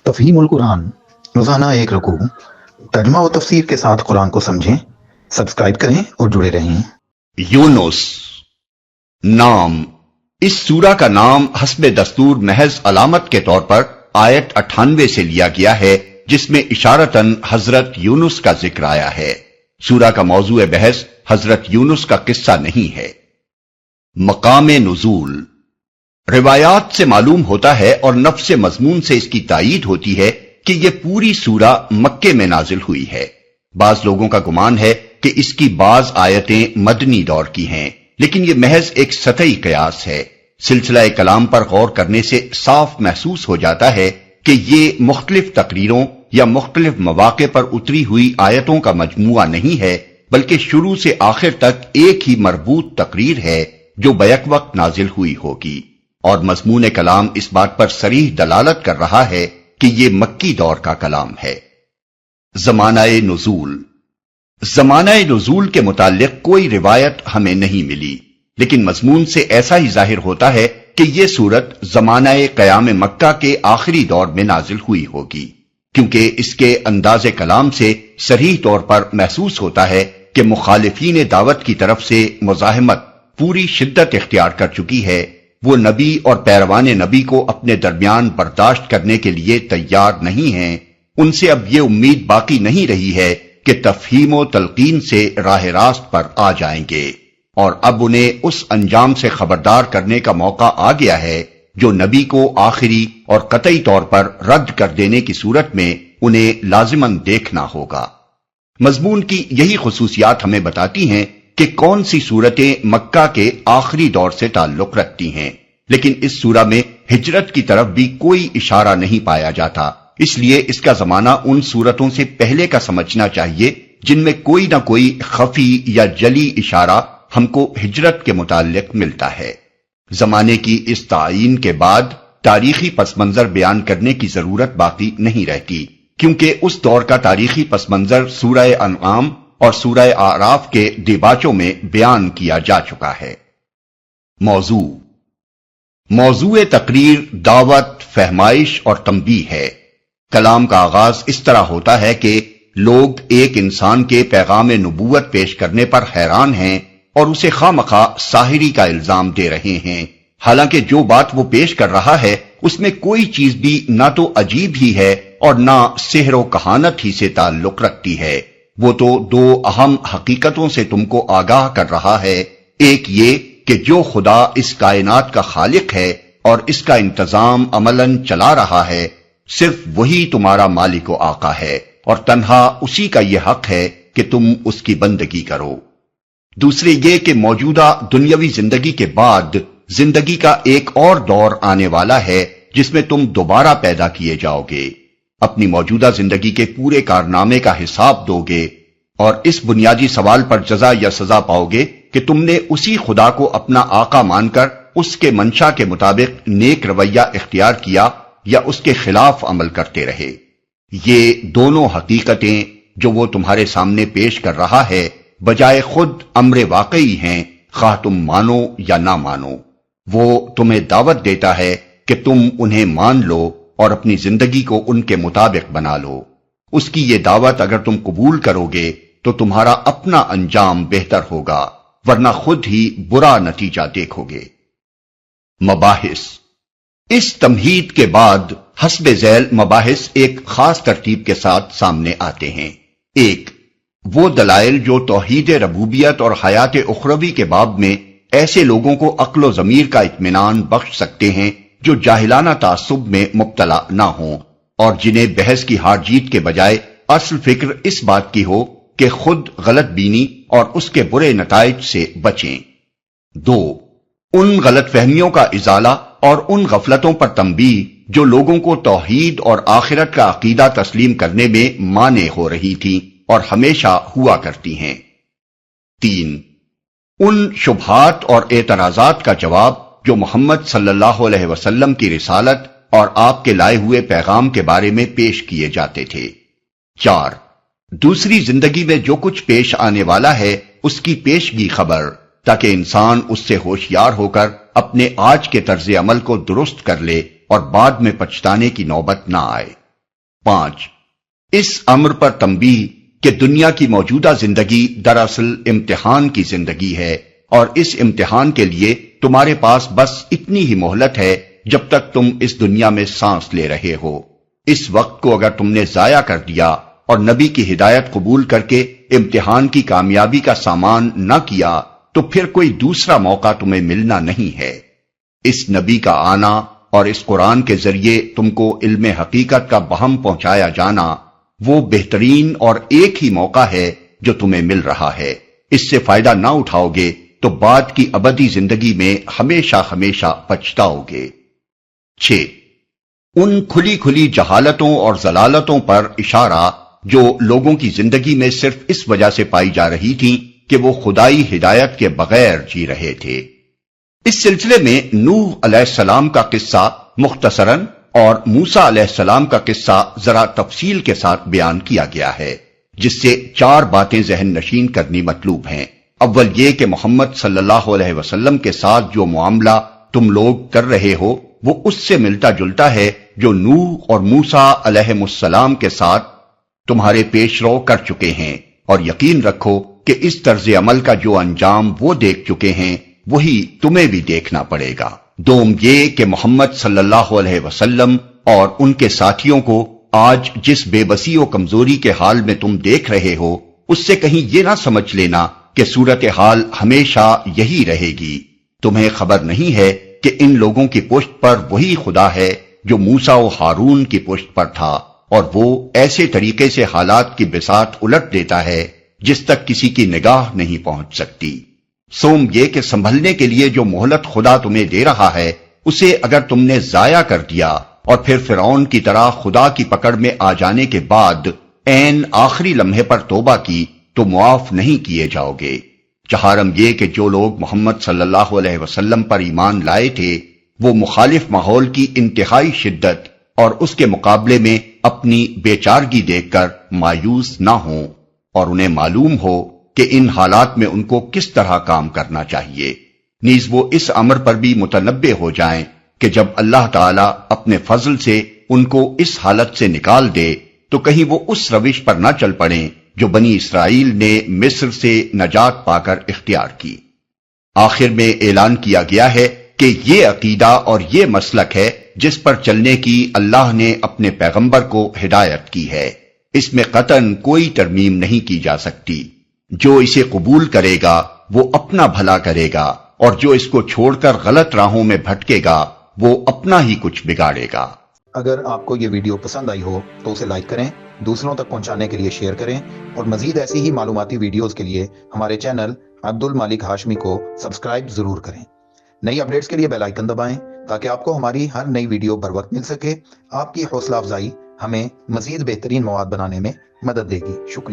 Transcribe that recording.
تفہیم القرآن، روزانہ ایک رکوع، ترجمہ و تفسیر کے ساتھ قرآن کو سمجھیں۔ سبسکرائب کریں اور جڑے رہیں۔ یونس نام، اس سورہ کا نام حسب دستور محض علامت کے طور پر آیت 98 سے لیا گیا ہے، جس میں اشارتاً حضرت یونس کا ذکر آیا ہے۔ سورہ کا موضوع بحث حضرت یونس کا قصہ نہیں ہے۔ مقام نزول، روایات سے معلوم ہوتا ہے اور نفس مضمون سے اس کی تائید ہوتی ہے کہ یہ پوری سورہ مکے میں نازل ہوئی ہے۔ بعض لوگوں کا گمان ہے کہ اس کی بعض آیتیں مدنی دور کی ہیں، لیکن یہ محض ایک سطحی قیاس ہے۔ سلسلہ کلام پر غور کرنے سے صاف محسوس ہو جاتا ہے کہ یہ مختلف تقریروں یا مختلف مواقع پر اتری ہوئی آیتوں کا مجموعہ نہیں ہے، بلکہ شروع سے آخر تک ایک ہی مربوط تقریر ہے جو بیک وقت نازل ہوئی ہوگی، اور مضمون کلام اس بات پر صریح دلالت کر رہا ہے کہ یہ مکی دور کا کلام ہے۔ زمانہ نزول، زمانہ نزول کے متعلق کوئی روایت ہمیں نہیں ملی، لیکن مضمون سے ایسا ہی ظاہر ہوتا ہے کہ یہ سورت زمانہ قیام مکہ کے آخری دور میں نازل ہوئی ہوگی، کیونکہ اس کے انداز کلام سے صریح طور پر محسوس ہوتا ہے کہ مخالفین دعوت کی طرف سے مزاحمت پوری شدت اختیار کر چکی ہے۔ وہ نبی اور پیروان نبی کو اپنے درمیان برداشت کرنے کے لیے تیار نہیں ہیں۔ ان سے اب یہ امید باقی نہیں رہی ہے کہ تفہیم و تلقین سے راہ راست پر آ جائیں گے، اور اب انہیں اس انجام سے خبردار کرنے کا موقع آ گیا ہے جو نبی کو آخری اور قطعی طور پر رد کر دینے کی صورت میں انہیں لازماً دیکھنا ہوگا۔ مضمون کی یہی خصوصیات ہمیں بتاتی ہیں کہ کون سی صورتیں مکہ کے آخری دور سے تعلق رکھتی ہیں، لیکن اس سورہ میں ہجرت کی طرف بھی کوئی اشارہ نہیں پایا جاتا، اس لیے اس کا زمانہ ان صورتوں سے پہلے کا سمجھنا چاہیے جن میں کوئی نہ کوئی خفی یا جلی اشارہ ہم کو ہجرت کے متعلق ملتا ہے۔ زمانے کی اس تعیین کے بعد تاریخی پس منظر بیان کرنے کی ضرورت باقی نہیں رہتی، کیونکہ اس دور کا تاریخی پس منظر سورہ انعام اور سورہ اعراف کے دیباچوں میں بیان کیا جا چکا ہے۔ موضوع تقریر دعوت، فہمائش اور تنبیہ ہے۔ کلام کا آغاز اس طرح ہوتا ہے کہ لوگ ایک انسان کے پیغام نبوت پیش کرنے پر حیران ہیں اور اسے خواہ مخواہ ساحری کا الزام دے رہے ہیں، حالانکہ جو بات وہ پیش کر رہا ہے اس میں کوئی چیز بھی نہ تو عجیب ہی ہے اور نہ سحر و کہانت ہی سے تعلق رکھتی ہے۔ وہ تو دو اہم حقیقتوں سے تم کو آگاہ کر رہا ہے، ایک یہ کہ جو خدا اس کائنات کا خالق ہے اور اس کا انتظام عملاً چلا رہا ہے، صرف وہی تمہارا مالک و آقا ہے، اور تنہا اسی کا یہ حق ہے کہ تم اس کی بندگی کرو۔ دوسرے یہ کہ موجودہ دنیاوی زندگی کے بعد زندگی کا ایک اور دور آنے والا ہے جس میں تم دوبارہ پیدا کیے جاؤ گے، اپنی موجودہ زندگی کے پورے کارنامے کا حساب دو گے، اور اس بنیادی سوال پر جزا یا سزا پاؤ گے کہ تم نے اسی خدا کو اپنا آقا مان کر اس کے منشا کے مطابق نیک رویہ اختیار کیا یا اس کے خلاف عمل کرتے رہے۔ یہ دونوں حقیقتیں جو وہ تمہارے سامنے پیش کر رہا ہے بجائے خود امر واقعی ہیں، خواہ تم مانو یا نہ مانو۔ وہ تمہیں دعوت دیتا ہے کہ تم انہیں مان لو اور اپنی زندگی کو ان کے مطابق بنا لو۔ اس کی یہ دعوت اگر تم قبول کرو گے تو تمہارا اپنا انجام بہتر ہوگا، ورنہ خود ہی برا نتیجہ دیکھو گے۔ مباحث، اس تمہید کے بعد حسب ذیل مباحث ایک خاص ترتیب کے ساتھ سامنے آتے ہیں۔ ایک، وہ دلائل جو توحید ربوبیت اور حیات اخروی کے باب میں ایسے لوگوں کو عقل و ضمیر کا اطمینان بخش سکتے ہیں جو جاہلانہ تعصب میں مبتلا نہ ہوں، اور جنہیں بحث کی ہار جیت کے بجائے اصل فکر اس بات کی ہو کہ خود غلط بینی اور اس کے برے نتائج سے بچیں۔ دو، ان غلط فہمیوں کا ازالہ اور ان غفلتوں پر تنبیہ جو لوگوں کو توحید اور آخرت کا عقیدہ تسلیم کرنے میں مانع ہو رہی تھی اور ہمیشہ ہوا کرتی ہیں۔ تین، ان شبہات اور اعتراضات کا جواب جو محمد صلی اللہ علیہ وسلم کی رسالت اور آپ کے لائے ہوئے پیغام کے بارے میں پیش کیے جاتے تھے۔ چار، دوسری زندگی میں جو کچھ پیش آنے والا ہے اس کی پیشگی خبر، تاکہ انسان اس سے ہوشیار ہو کر اپنے آج کے طرز عمل کو درست کر لے اور بعد میں پچھتانے کی نوبت نہ آئے۔ 5. اس امر پر تنبیہ کہ دنیا کی موجودہ زندگی دراصل امتحان کی زندگی ہے، اور اس امتحان کے لیے تمہارے پاس بس اتنی ہی مہلت ہے جب تک تم اس دنیا میں سانس لے رہے ہو۔ اس وقت کو اگر تم نے ضائع کر دیا اور نبی کی ہدایت قبول کر کے امتحان کی کامیابی کا سامان نہ کیا تو پھر کوئی دوسرا موقع تمہیں ملنا نہیں ہے۔ اس نبی کا آنا اور اس قرآن کے ذریعے تم کو علم حقیقت کا بہم پہنچایا جانا وہ بہترین اور ایک ہی موقع ہے جو تمہیں مل رہا ہے۔ اس سے فائدہ نہ اٹھاؤ گے تو بعد کی ابدی زندگی میں ہمیشہ ہمیشہ پچھتاؤ گے۔ 6. ان کھلی کھلی جہالتوں اور ضلالتوں پر اشارہ جو لوگوں کی زندگی میں صرف اس وجہ سے پائی جا رہی تھیں کہ وہ خدائی ہدایت کے بغیر جی رہے تھے۔ اس سلسلے میں نوح علیہ السلام کا قصہ مختصراً اور موسیٰ علیہ السلام کا قصہ ذرا تفصیل کے ساتھ بیان کیا گیا ہے، جس سے 4 باتیں ذہن نشین کرنی مطلوب ہیں۔ اول یہ کہ محمد صلی اللہ علیہ وسلم کے ساتھ جو معاملہ تم لوگ کر رہے ہو وہ اس سے ملتا جلتا ہے جو نوح اور موسیٰ علیہ السلام کے ساتھ تمہارے پیش رو کر چکے ہیں، اور یقین رکھو کہ اس طرز عمل کا جو انجام وہ دیکھ چکے ہیں وہی تمہیں بھی دیکھنا پڑے گا۔ دوم یہ کہ محمد صلی اللہ علیہ وسلم اور ان کے ساتھیوں کو آج جس بے بسی و کمزوری کے حال میں تم دیکھ رہے ہو اس سے کہیں یہ نہ سمجھ لینا کہ صورتحال ہمیشہ یہی رہے گی۔ تمہیں خبر نہیں ہے کہ ان لوگوں کی پشت پر وہی خدا ہے جو موسیٰ و ہارون کی پشت پر تھا، اور وہ ایسے طریقے سے حالات کی بساط الٹ دیتا ہے جس تک کسی کی نگاہ نہیں پہنچ سکتی۔ سوم یہ کہ سنبھلنے کے لیے جو مہلت خدا تمہیں دے رہا ہے اسے اگر تم نے ضائع کر دیا اور پھر فرعون کی طرح خدا کی پکڑ میں آ جانے کے بعد عین آخری لمحے پر توبہ کی تو معاف نہیں کیے جاؤ گے۔ چہارم یہ کہ جو لوگ محمد صلی اللہ علیہ وسلم پر ایمان لائے تھے وہ مخالف ماحول کی انتہائی شدت اور اس کے مقابلے میں اپنی بے چارگی دیکھ کر مایوس نہ ہوں، اور انہیں معلوم ہو کہ ان حالات میں ان کو کس طرح کام کرنا چاہیے۔ نیز وہ اس امر پر بھی متنبہ ہو جائیں کہ جب اللہ تعالیٰ اپنے فضل سے ان کو اس حالت سے نکال دے تو کہیں وہ اس روش پر نہ چل پڑیں جو بنی اسرائیل نے مصر سے نجات پا کر اختیار کی۔ آخر میں اعلان کیا گیا ہے کہ یہ عقیدہ اور یہ مسلک ہے جس پر چلنے کی اللہ نے اپنے پیغمبر کو ہدایت کی ہے، اس میں قطعاً کوئی ترمیم نہیں کی جا سکتی۔ جو اسے قبول کرے گا وہ اپنا بھلا کرے گا، اور جو اس کو چھوڑ کر غلط راہوں میں بھٹکے گا وہ اپنا ہی کچھ بگاڑے گا۔ اگر آپ کو یہ ویڈیو پسند آئی ہو تو اسے لائک کریں، دوسروں تک پہنچانے کے لیے شیئر کریں، اور مزید ایسی ہی معلوماتی ویڈیوز کے لیے ہمارے چینل عبد المالک ہاشمی کو سبسکرائب ضرور کریں۔ نئی اپڈیٹس کے لیے بیل آئیکن دبائیں تاکہ آپ کو ہماری ہر نئی ویڈیو بر وقت مل سکے۔ آپ کی حوصلہ افزائی ہمیں مزید بہترین مواد بنانے میں مدد دے گی۔ شکریہ۔